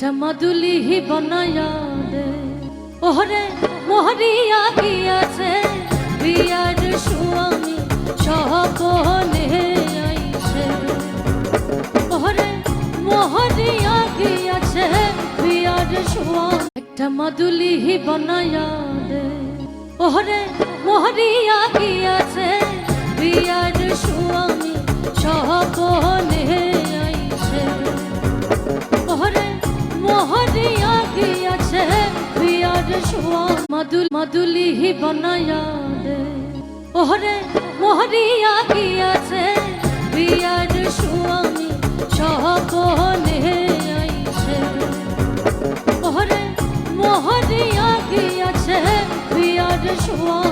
একটা মাদুলি বনায়া দে ওহরে মোহরিয়া গিয়াছে বিয়ার স্বামী সপনে আইছে ওহরে মোহরিয়া গিয়াছে বিয়ার স্বামী একটা মাদুলি বনায়া দে ওহরে মোহরিয়া গিয়াছে বিয়ার স্বামী সপনে আইছে ওহরে মোহরিয়া গিয়াছে বিয়ার স্বামী মাদুলি বনায়া দে ওহরে মোহরিয়া গিয়াছে বিয়ার স্বামী সপনে আইছে ওহরে মোহরিয়া গিয়াছে বিয়ার স্বামী